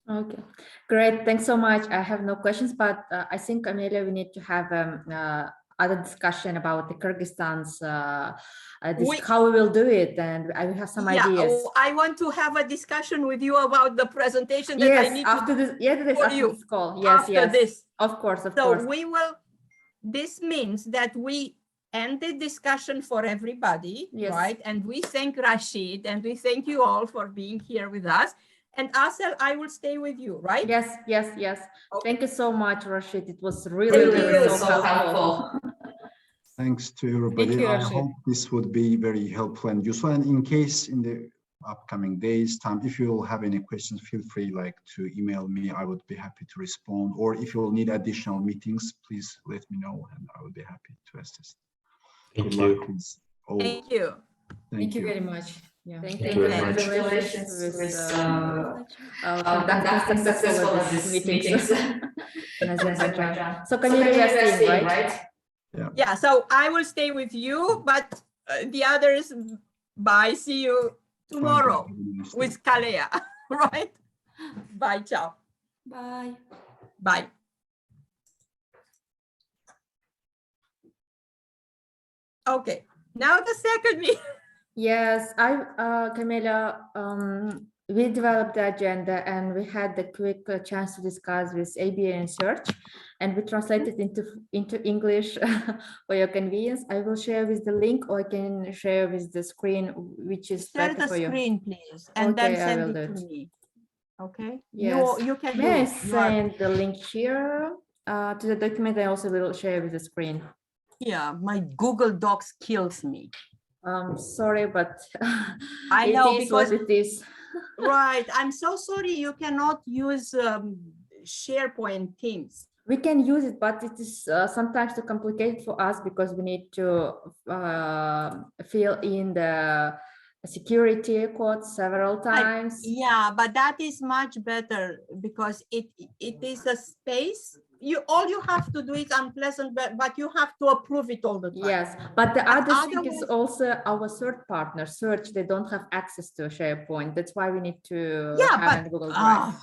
Okay, great. Thanks so much. I have no questions, but I think, Amelia, we need to have other discussion about the Kyrgyzstan's, how we will do it, and I will have some ideas. I want to have a discussion with you about the presentation that I need after to this, after you. this call. Yes, after this. Of course, of so course. we will, this means that we end the discussion for everybody, right? And we thank Rashid, and we thank you all for being here with us. And Asel, I will stay with you, right? Yes. Okay. Thank you so much, Rashid. It was really so helpful. Thanks to everybody. You, I hope this would be very helpful and useful. And in case in the upcoming days time, if you will have any questions, feel free to email me. I would be happy to respond. Or if you will need additional meetings, please let me know, and I will be happy to assist. Thank you. Thank you. Thank you very much. Yeah. Thank you very much. Congratulations with conducting successful meetings in Azerbaijan. So Camila, you are staying, right? Yeah, so I will stay with you, but the others, bye. See you tomorrow with Kalea, right? Bye, ciao. Bye. Bye. Okay, now the second meeting. Yes, Camila, we developed the agenda and we had the quick chance to discuss with ABA and Search, and we translated into English for your convenience. I will share with the link, or I can share with the screen, which is better for you. Share the screen, please, and then send it to me. Okay. Yes. You can May I send the link here to the document? I also will share with the screen. Yeah, my Google Docs kills me. Sorry, but I know because it is. Right. I'm so sorry you cannot use SharePoint Teams. We can use it, but it is sometimes too complicated for us because we need to fill in the security code several times. Yeah, but that is much better because it is a space. All you have to do is unpleasant, but you have to approve it all the time. Yes, but the other thing is also our third partner, Search. They don't have access to SharePoint. That's why we need to have Google Drive.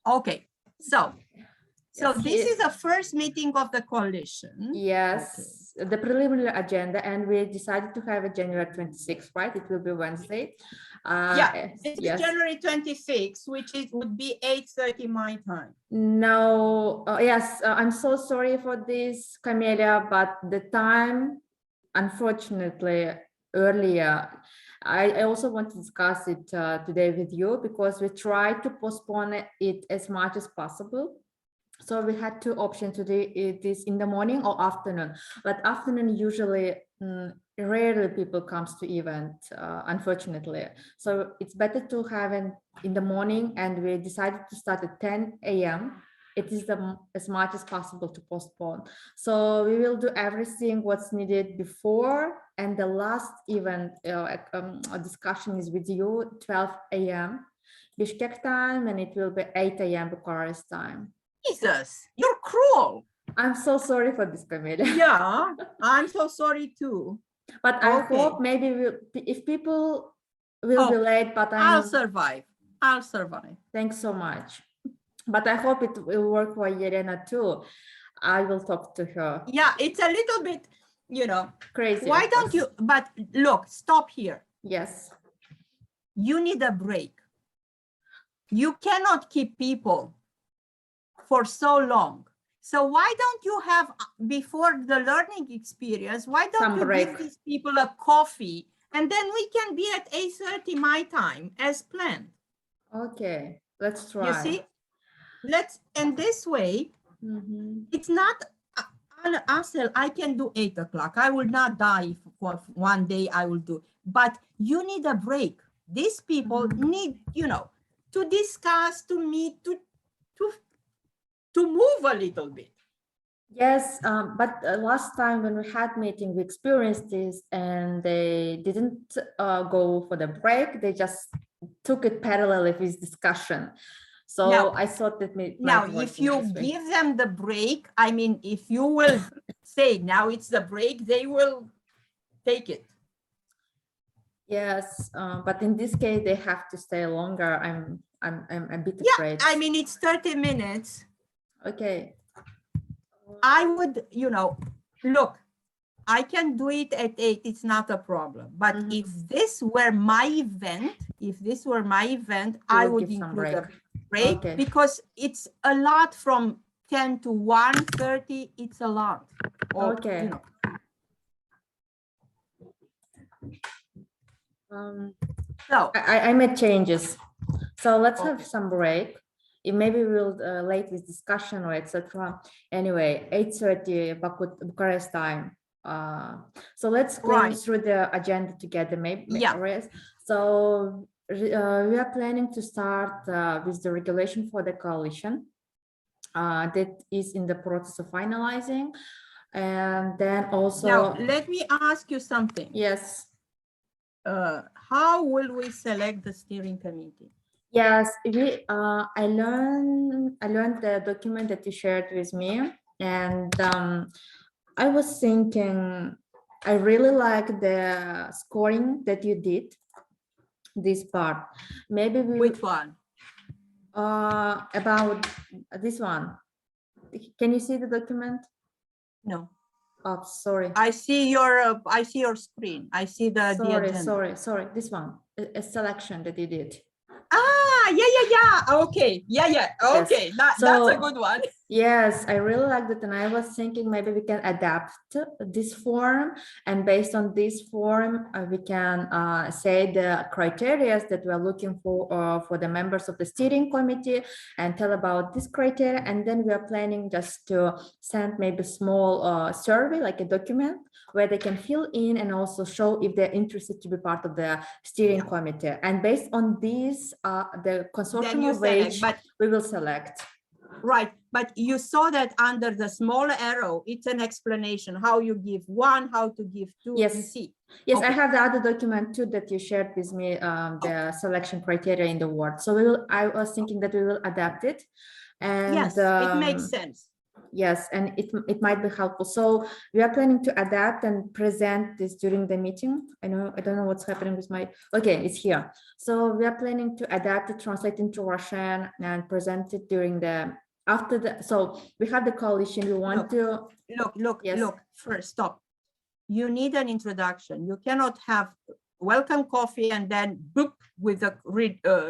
Okay, so this is the first meeting of the coalition. Yes, the preliminary agenda, and we decided to have it January 26th, right? It will be Wednesday. Yeah, it's Yes. January 26th, which would be 8:30 my time. No, yes, I'm so sorry for this, Camelia, but the time, unfortunately, earlier. I also want to discuss it today with you because we tried to postpone it as much as possible. So we had two options to do this in the morning or afternoon, but afternoon usually rarely people comes to event, unfortunately. So it's better to have it in the morning, and we decided to start at 10 a.m. It is as much as possible to postpone. So we will do everything what's needed before, and the last event a discussion is with you 12 a.m. Bishkek time, and it will be 8 a.m. Bucharest time. Jesus, you're cruel. I'm so sorry for this, Camila. Yeah, I'm so sorry too. But I Okay. hope maybe if people will be late, but I'll survive. I'll survive. Thanks so much. But I hope it will work for Yelena too. I will talk to her. Yeah, it's a little bit, Crazy. Why of don't course. you, but look, stop here. Yes. You need a break. You cannot keep people for so long. So why don't you have, before the learning experience, why don't Some you break. give these people a coffee, and then we can be at 8:30 my time as planned. Okay, let's try. You see? And this way, Mhm. it's not, Asel, I can do 8 o'clock. I will not die if for one day I will do, but you need a break. These people need, to discuss, to meet, to move a little bit. Yes, but last time when we had meeting, we experienced this, and they didn't go for the break. They just took it parallel with discussion. So Now- I thought that Now, if you give them the break, I mean, if you will say now it's the break, they will take it. Yes, but in this case they have to stay longer. I'm a bit Yeah, afraid. I mean, it's 30 minutes. Okay. I would, look, I can do it at 8, it's not a problem. But Mhm. if this were my event, I will would give some include a break. break Okay. because it's a lot from 10 to 1:30, it's a lot. Or, Okay. So, I made changes. So let's have Okay. some break. Maybe we'll late with discussion or etc. Anyway, 8:30 Bucharest time. So let's go Right. through the agenda together. Maybe Yeah. rest. So we are planning to start with the regulation for the coalition. That is in the process of finalizing, and then also. now let me ask you something. Yes. How will we select the steering committee? Yes, I learned the document that you shared with me, and I was thinking I really like the scoring that you did. This part, maybe we Which one? about this one. Can you see the document? No, Oh, sorry. I see your screen. I see the agenda. Sorry. This one, a selection that you did. Yeah. Okay. Yeah. Okay. That's a So- good one. Yes, I really like that, and I was thinking maybe we can adapt this form, and based on this form, we can say the criteria that we are looking for the members of the steering committee, and tell about this criteria. And then we are planning just to send maybe small survey, like a document, where they can fill in and also show if they're interested to be part of the steering committee. And based on this, the Then consortium you of select, which but we will select. right. But you saw that under the small arrow, it's an explanation how you give 1, how to give 2. Yes. You see. Yes, I Okay. have the other document too that you shared with me, the selection criteria in the Word. So I was thinking that we will adapt it. And Yes, it makes sense. yes, and it might be helpful. So we are planning to adapt and present this during the meeting. I don't know what's happening with my, okay, it's here. So we are planning to adapt it, translate into Russian, and present it during so we have the coalition, we want to, Look, Yes. look, first, stop. you need an introduction. You cannot have welcome coffee and then book with the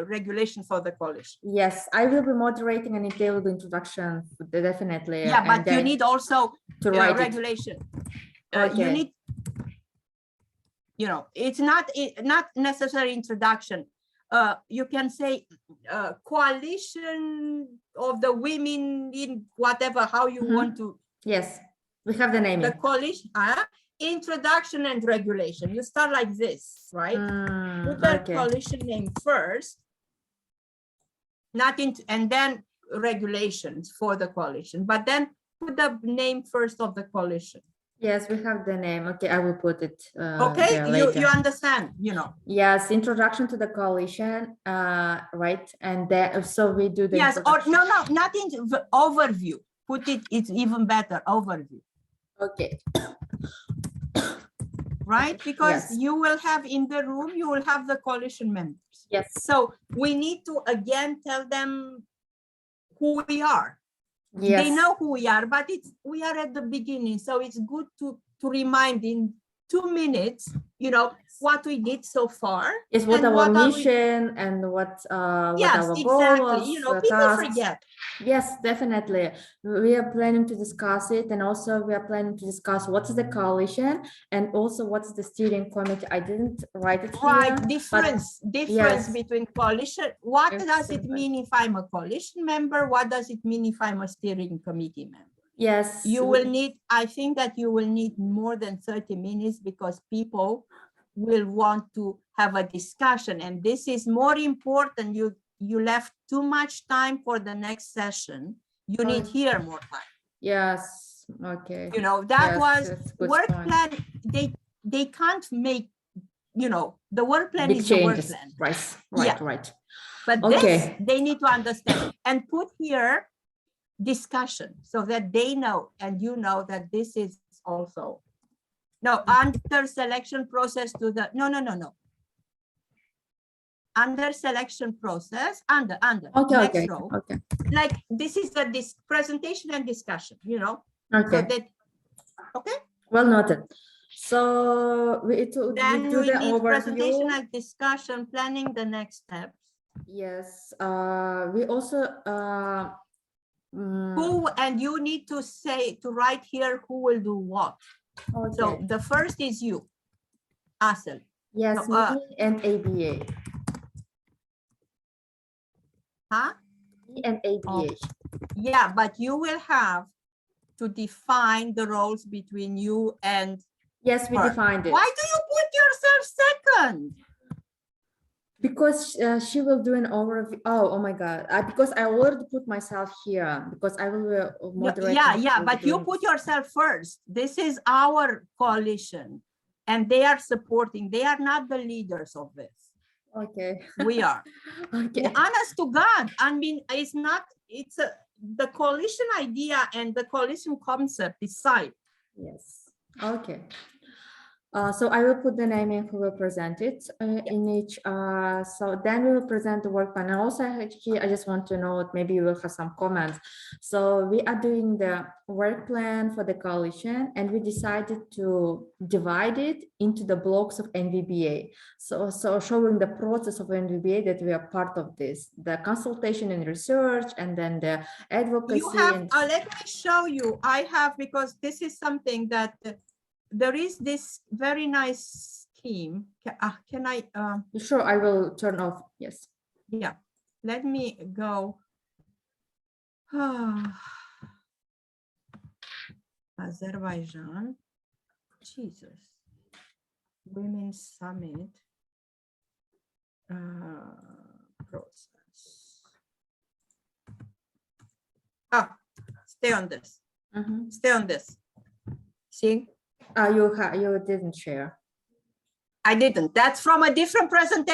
regulation for the coalition. Yes, I will be moderating an detailed introduction, definitely. Yeah, and but you then need also to write it. regulation. You Okay. need, you know, it's not necessary introduction. You can say coalition of the women in whatever, how you Mhm. want to, Yes, we have the naming. the coalition, introduction and regulation. You start like this, right? Put the Okay. coalition name first, not into, and then regulations for the coalition, but then put the name first of the coalition. Yes, we have the name. Okay, I will put it Okay, there later. you understand, you know. Yes, introduction to the coalition, right? And then so we do the Yes, or introduction. no, not in the overview. Put it, it's even better, overview, Okay. right? Because Yes. you will have in the room, you will have the coalition members. Yes. So we need to again tell them who we are. Yes. They know who we are, but we are at the beginning, so it's good to remind in 2 minutes, you know, what we did so far. Is what and our what are we- mission and what Yes, our exactly. goals, You know, the people tasks. forget. Yes, definitely. We are planning to discuss it, and also we are planning to discuss what is the coalition and also what's the steering committee. I didn't write it here. Right, but difference yes. between coalition. What It's does it simple. mean if I'm a coalition member? What does it mean if I'm a steering committee member? Yes. You will need, I think that you will need more than 30 minutes because people will want to have a discussion, and this is more important. You left too much time for the next session. You need Oh. here more time. Yes. Okay. You know, that Yes, was that's good work point. plan. They can't make, you know, the work plan Big is the work changes. plan. Right. Yeah. Right. But Okay. this, they need to understand and put here discussion so that they know and you know that this is also. No, under selection process to the, no. Under selection process, under, Okay. next Okay. row. Okay. Like this is this presentation and discussion, you know, so Okay. that, okay. Well noted. So we do Then the we need presentation overview. and discussion, planning the next steps. Yes. We also Who, and you need to say, to write here who will do what. okay. So the first is you, Asel. Yes, so, me and ABA. Huh? Me and ABA. Yeah, but you will have to define the roles between you and Yes, we her. defined it. Why do you put yourself second? Because she will do an overview. Oh my God. Because I already put myself here because I will moderate. Yeah, but you put yourself first. This is our coalition and they are supporting. They are not the leaders of this. Okay. We are. Okay. Honest to God, I mean, it's not, it's the coalition idea and the coalition concept is side. Yes. Okay. So I will put the name in who will present it in each. So then we will present the work plan. And also here, I just want to note, maybe you will have some comments. So we are doing the work plan for the coalition and we decided to divide it into the blocks of NVBA. So showing the process of NVBA that we are part of this, the consultation and research, and then the advocacy. You have, and let me show you, I have, because this is something that there is this very nice scheme. Can I? Sure, I will turn off. Yes. Yeah, let me go. Azerbaijan, Jesus, Women's Summit process. Stay on this. Mm-hmm. Stay on this. See? You didn't share. I didn't. That's from a different presentation.